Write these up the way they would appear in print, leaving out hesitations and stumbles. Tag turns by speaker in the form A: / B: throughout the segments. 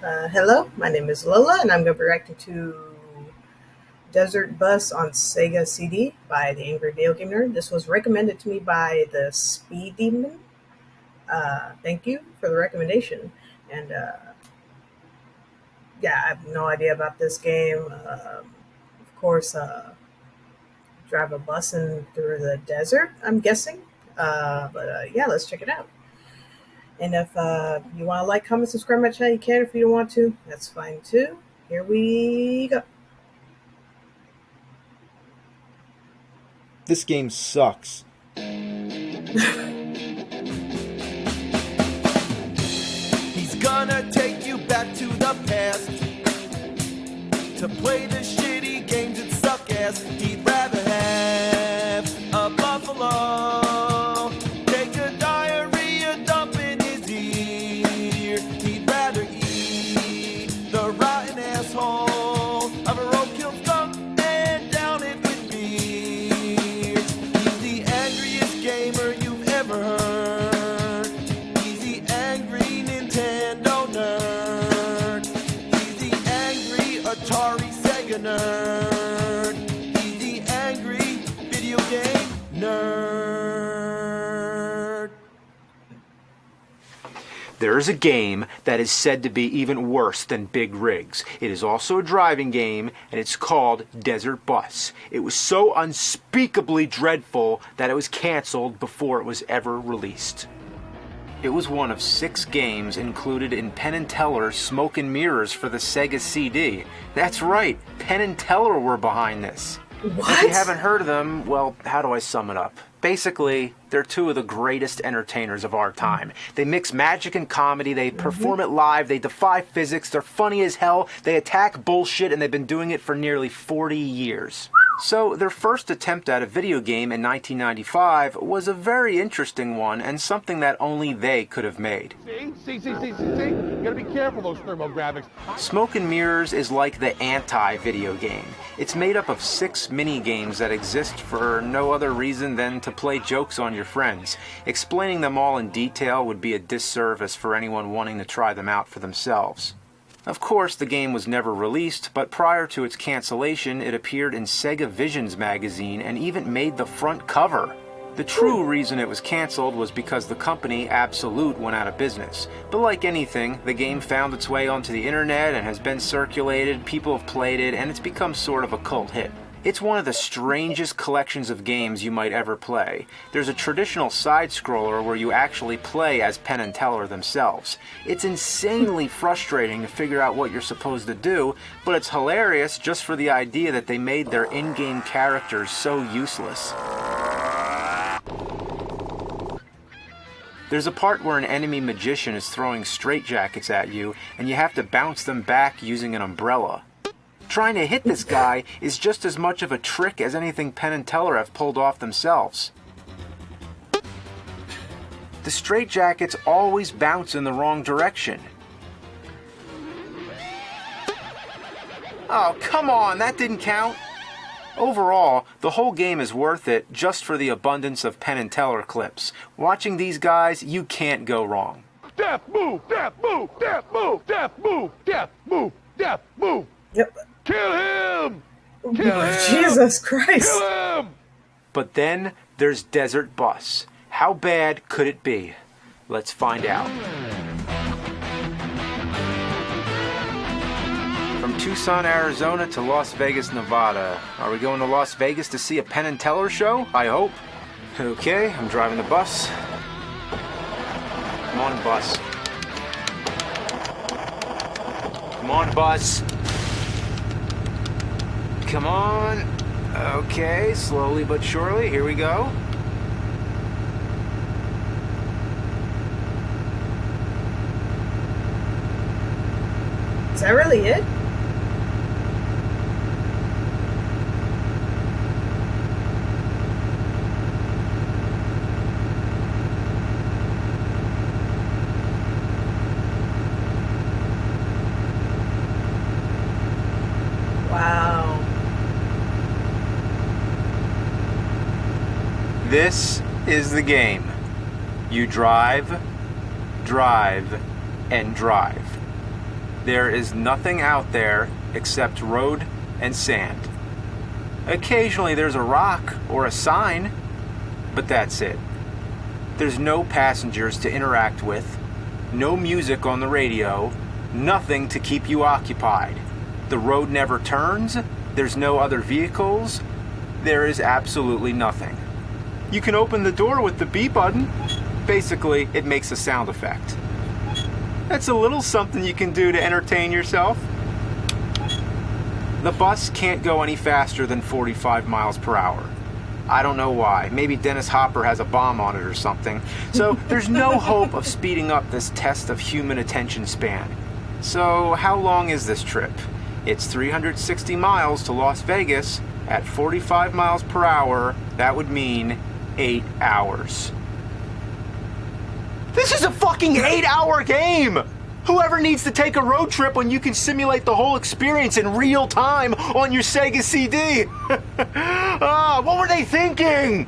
A: Hello, my name is Lola, and I'm going to be reacting to Desert Bus on Sega CD by the Angry Video Game Nerd. This was recommended to me by the Speed Demon. Thank you for the recommendation. And yeah, I have no idea about this game. Of course, drive a bus in through the desert, I'm guessing. But yeah, let's check it out. And if you want to like, comment, subscribe my channel, you can. If you don't want to, that's fine too. Here we go.
B: This game sucks.
C: He's gonna take you back to the past to play the shitty games that suck ass. He'd rather have a buffalo take a diarrhea dump in his ear. He'd rather eat the rotten asshole of a roadkill skunk and down it with beer. He's the angriest gamer you've ever heard. He's the angry Nintendo nerd. He's the angry Atari Sega nerd. He's the angry video game nerd.
D: There is a game that is said to be even worse than Big Rigs. It is also a driving game, and it's called Desert Bus. It was so unspeakably dreadful that it was canceled before it was ever released. It was one of 6 games included in Penn and Teller's Smoke and Mirrors for the Sega CD. That's right, Penn and Teller were behind this.
A: What?
D: If you haven't heard of them, well, how do I sum it up? Basically, they're 2 of the greatest entertainers of our time. They mix magic and comedy, they perform it live, they defy physics, they're funny as hell, they attack bullshit, and they've been doing it for nearly 40 years. So their first attempt at a video game in 1995 was a very interesting one and something that only they could have made.
E: See? You gotta be careful, those thermographics.
D: Smoke and Mirrors is like the anti-video game. It's made up of 6 mini-games that exist for no other reason than to play jokes on your friends. Explaining them all in detail would be a disservice for anyone wanting to try them out for themselves. Of course, the game was never released, but prior to its cancellation, it appeared in Sega Visions magazine and even made the front cover. The true reason it was cancelled was because the company, Absolute, went out of business. But like anything, the game found its way onto the internet and has been circulated, people have played it, and it's become sort of a cult hit. It's one of the strangest collections of games you might ever play. There's a traditional side-scroller where you actually play as Penn and Teller themselves. It's insanely frustrating to figure out what you're supposed to do, but it's hilarious just for the idea that they made their in-game characters so useless. There's a part where an enemy magician is throwing straitjackets at you, and you have to bounce them back using an umbrella. Trying to hit this guy is just as much of a trick as anything Penn and Teller have pulled off themselves. The straitjackets always bounce in the wrong direction. Oh, come on, that didn't count. Overall, the whole game is worth it just for the abundance of Penn and Teller clips. Watching these guys, you can't go wrong.
E: Death, move, death, move, death, move, death, move, death, move, death, move.
A: Yep.
E: Kill him! Kill him!
A: Jesus Christ.
E: Kill him!
D: But then there's Desert Bus. How bad could it be? Let's find out. From Tucson, Arizona to Las Vegas, Nevada. Are we going to Las Vegas to see a Penn and Teller show? I hope. Okay, I'm driving the bus. Come on, bus. Come on, bus. Come on. Okay, slowly but surely. Here we go.
A: Is that really it? Wow.
D: This is the game. You drive, drive, and drive. There is nothing out there except road and sand. Occasionally there's a rock or a sign, but that's it. There's no passengers to interact with, no music on the radio, nothing to keep you occupied. The road never turns, there's no other vehicles, there is absolutely nothing. You can open the door with the B button. Basically, it makes a sound effect. That's a little something you can do to entertain yourself. The bus can't go any faster than 45 miles per hour. I don't know why. Maybe Dennis Hopper has a bomb on it or something. So there's no hope of speeding up this test of human attention span. So how long is this trip? It's 360 miles to Las Vegas at 45 miles per hour. That would mean 8 hours. This is a fucking 8-hour game! Whoever needs to take a road trip when you can simulate the whole experience in real time on your Sega CD? What were they thinking?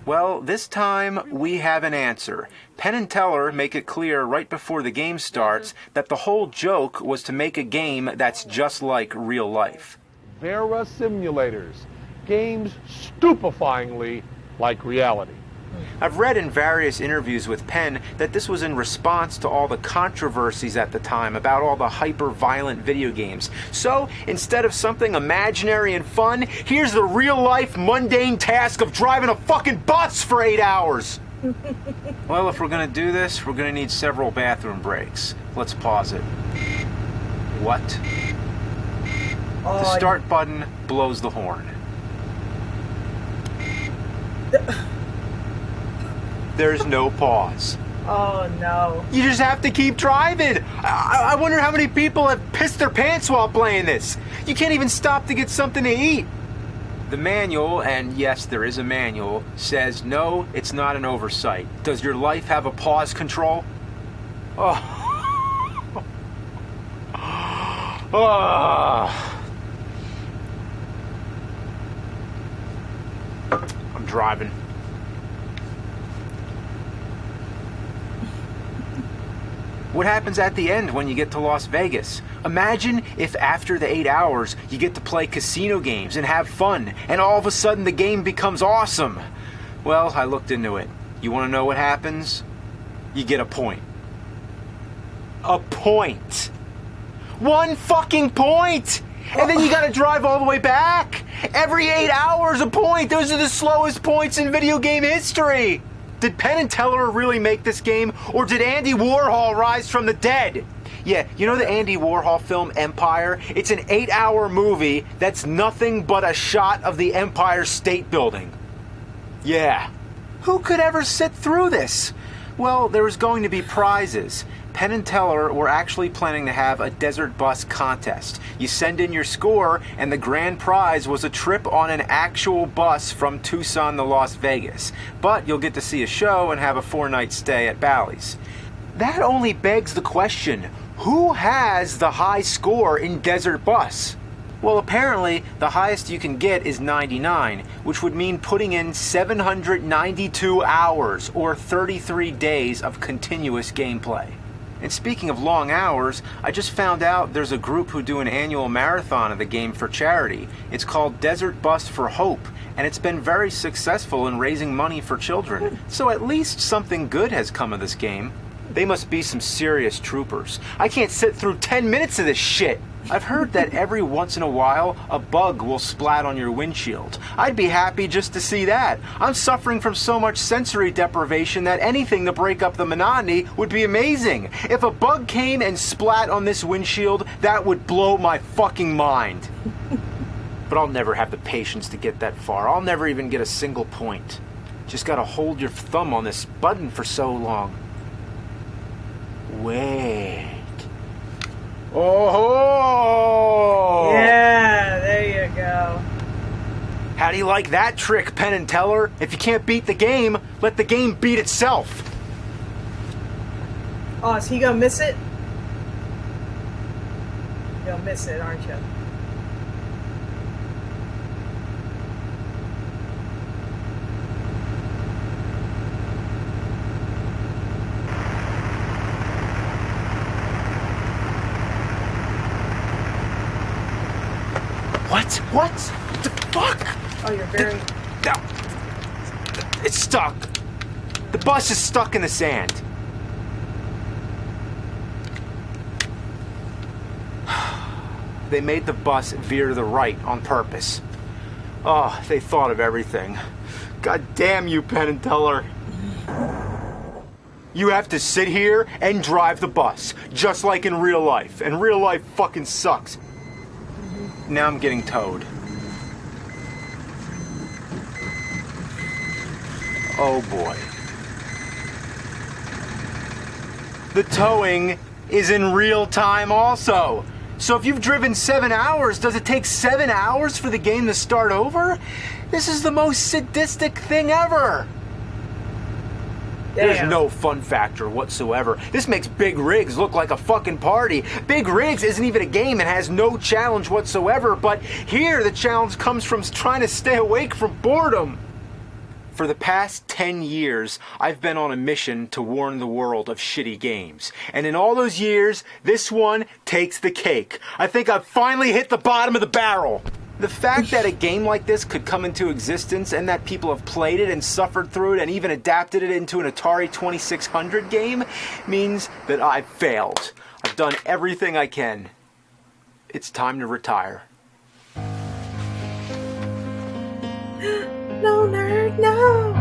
D: Well, this time we have an answer. Penn and Teller make it clear right before the game starts that the whole joke was to make a game that's just like real life.
E: Vera simulators. Games stupefyingly like reality.
D: I've read in various interviews with Penn that this was in response to all the controversies at the time about all the hyper-violent video games. So, instead of something imaginary and fun, here's the real-life mundane task of driving a fucking bus for 8 hours! Well, if we're gonna do this, we're gonna need several bathroom breaks. Let's pause it. What? The start button blows the horn. There's no pause.
A: Oh no.
D: You just have to keep driving. I wonder how many people have pissed their pants while playing this. You can't even stop to get something to eat. The manual, and yes, there is a manual, says no, it's not an oversight. Does your life have a pause control? Oh. Oh. I'm driving. What happens at the end when you get to Las Vegas? Imagine if after the 8 hours you get to play casino games and have fun, and all of a sudden the game becomes awesome. Well, I looked into it. You want to know what happens? You get a point. A point. 1 fucking point! And then you gotta drive all the way back! Every 8 hours a point! Those are the slowest points in video game history! Did Penn and Teller really make this game, or did Andy Warhol rise from the dead? Yeah, you know the Andy Warhol film Empire? It's an 8-hour movie that's nothing but a shot of the Empire State Building. Yeah. Who could ever sit through this? Well, there was going to be prizes. Penn and Teller were actually planning to have a desert bus contest. You send in your score, and the grand prize was a trip on an actual bus from Tucson to Las Vegas. But you'll get to see a show and have a 4-night stay at Bally's. That only begs the question, who has the high score in Desert Bus? Well, apparently, the highest you can get is 99, which would mean putting in 792 hours, or 33 days of continuous gameplay. And speaking of long hours, I just found out there's a group who do an annual marathon of the game for charity. It's called Desert Bus for Hope, and it's been very successful in raising money for children. So at least something good has come of this game. They must be some serious troopers. I can't sit through 10 minutes of this shit. I've heard that every once in a while, a bug will splat on your windshield. I'd be happy just to see that. I'm suffering from so much sensory deprivation that anything to break up the monotony would be amazing. If a bug came and splat on this windshield, that would blow my fucking mind. But I'll never have the patience to get that far. I'll never even get a single point. Just gotta hold your thumb on this button for so long. Wait. Oh!
A: Yeah, there you go.
D: How do you like that trick, Penn and Teller? If you can't beat the game, let the game beat itself.
A: Oh, is he gonna miss it? You're gonna miss it, aren't you?
D: What? The fuck?
A: Oh, you're very...
D: No. It's stuck. The bus is stuck in the sand. They made the bus veer to the right on purpose. Oh, they thought of everything. God damn you, Penn and Teller. You have to sit here and drive the bus, just like in real life. And real life fucking sucks. Now I'm getting towed. Oh boy. The towing is in real time also. So if you've driven 7 hours, does it take 7 hours for the game to start over? This is the most sadistic thing ever.
A: Damn.
D: There's no fun factor whatsoever. This makes Big Rigs look like a fucking party. Big Rigs isn't even a game and has no challenge whatsoever, but here the challenge comes from trying to stay awake from boredom. For the past 10 years, I've been on a mission to warn the world of shitty games. And in all those years, this one takes the cake. I think I've finally hit the bottom of the barrel. The fact that a game like this could come into existence and that people have played it and suffered through it and even adapted it into an Atari 2600 game means that I've failed. I've done everything I can. It's time to retire.
A: No, nerd, no.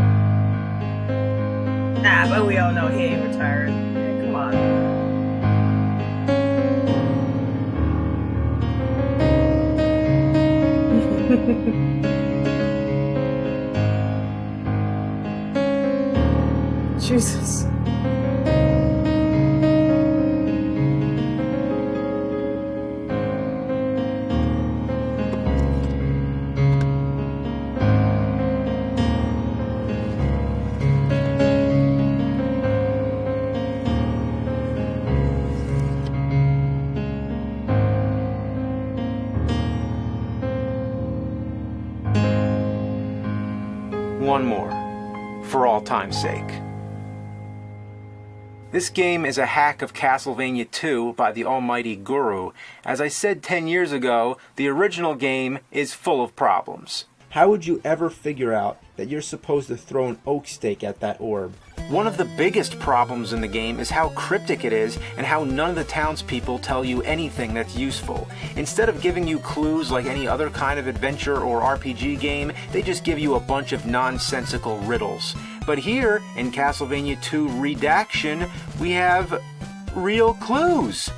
A: Nah, but we all know he ain't retired. Yeah, come on. Jesus.
D: One more, for all time's sake. This game is a hack of Castlevania 2 by the almighty Guru. As I said 10 years ago, the original game is full of problems.
B: How would you ever figure out that you're supposed to throw an oak stake at that orb?
D: One of the biggest problems in the game is how cryptic it is and how none of the townspeople tell you anything that's useful. Instead of giving you clues like any other kind of adventure or RPG game, they just give you a bunch of nonsensical riddles. But here, in Castlevania 2 Redaction, we have real clues.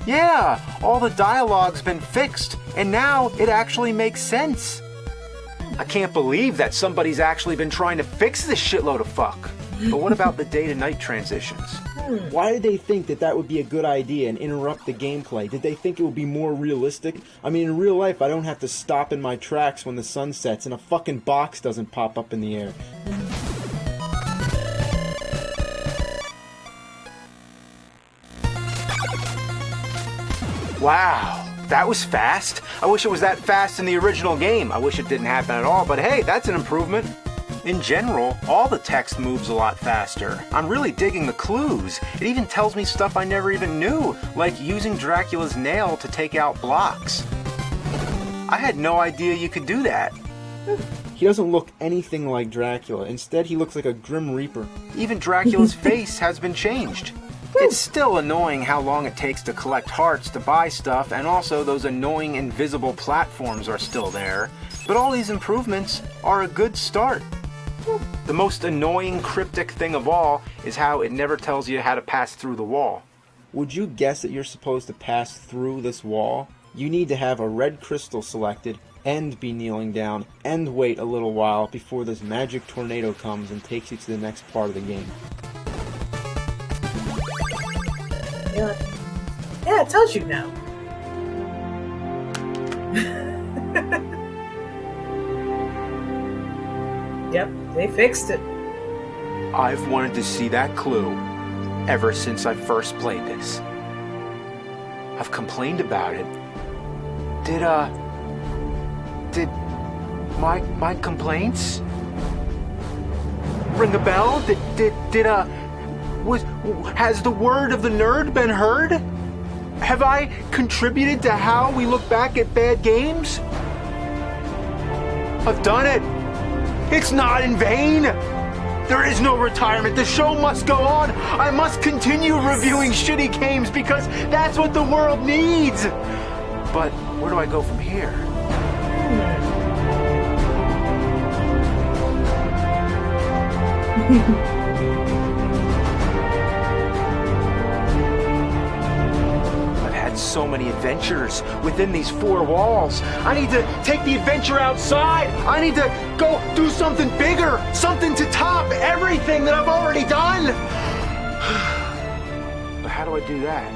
D: Yeah, all the dialogue's been fixed, and now it actually makes sense. I can't believe that somebody's actually been trying to fix this shitload of fuck. But what about the day-to-night transitions?
B: Why did they think that that would be a good idea and interrupt the gameplay? Did they think it would be more realistic? I mean, in real life, I don't have to stop in my tracks when the sun sets and a fucking box doesn't pop up in the air.
D: Wow, that was fast. I wish it was that fast in the original game. I wish it didn't happen at all, but hey, that's an improvement. In general, all the text moves a lot faster. I'm really digging the clues. It even tells me stuff I never even knew, like using Dracula's nail to take out blocks. I had no idea you could do that.
B: He doesn't look anything like Dracula. Instead, he looks like a Grim Reaper.
D: Even Dracula's face has been changed. It's still annoying how long it takes to collect hearts to buy stuff, and also those annoying invisible platforms are still there. But all these improvements are a good start. The most annoying cryptic thing of all is how it never tells you how to pass through the wall.
B: Would you guess that you're supposed to pass through this wall? You need to have a red crystal selected, and be kneeling down, and wait a little while before this magic tornado comes and takes you to the next part of the game.
A: Yeah, it tells you now. Yep, they fixed it.
D: I've wanted to see that clue ever since I first played this. I've complained about it. Did my complaints ring a bell? Has the word of the nerd been heard? Have I contributed to how we look back at bad games? I've done it. It's not in vain. There is no retirement. The show must go on. I must continue reviewing shitty games because that's what the world needs. But where do I go from here? I've had so many adventures within these four walls. I need to take the adventure outside. I need to go do something bigger, something to top everything that I've already done. But how do I do that?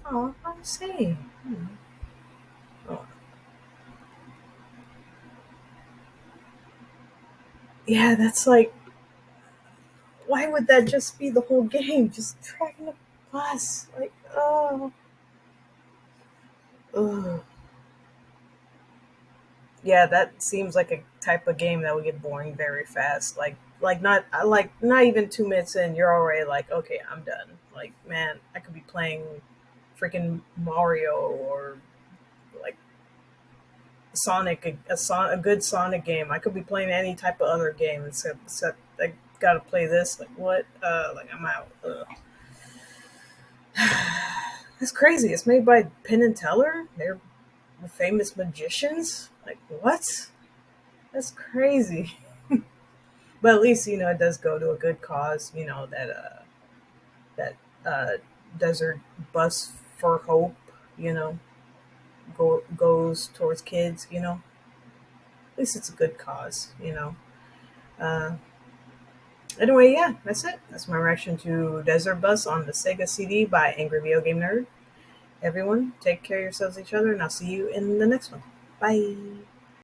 A: Oh, I see. Oh. Yeah, that's like, why would that just be the whole game? Just driving a bus. Like, oh. Ugh. Yeah, that seems like a type of game that would get boring very fast. Like not even 2 minutes in, you're already like, okay, I'm done. Like, man, I could be playing freaking Mario or like Sonic, a good Sonic game. I could be playing any type of other game except I gotta play this. Like what? Like I'm out. Ugh. That's crazy. It's made by Penn and Teller. They're famous magicians. Like what? That's crazy. But at least it does go to a good cause. That desert bus for hope. You know, goes towards kids. At least it's a good cause. Uh, anyway, yeah, that's it. That's my reaction to Desert Bus on the Sega CD by Angry Video Game Nerd. Everyone, take care of yourselves, each other, and I'll see you in the next one. Bye.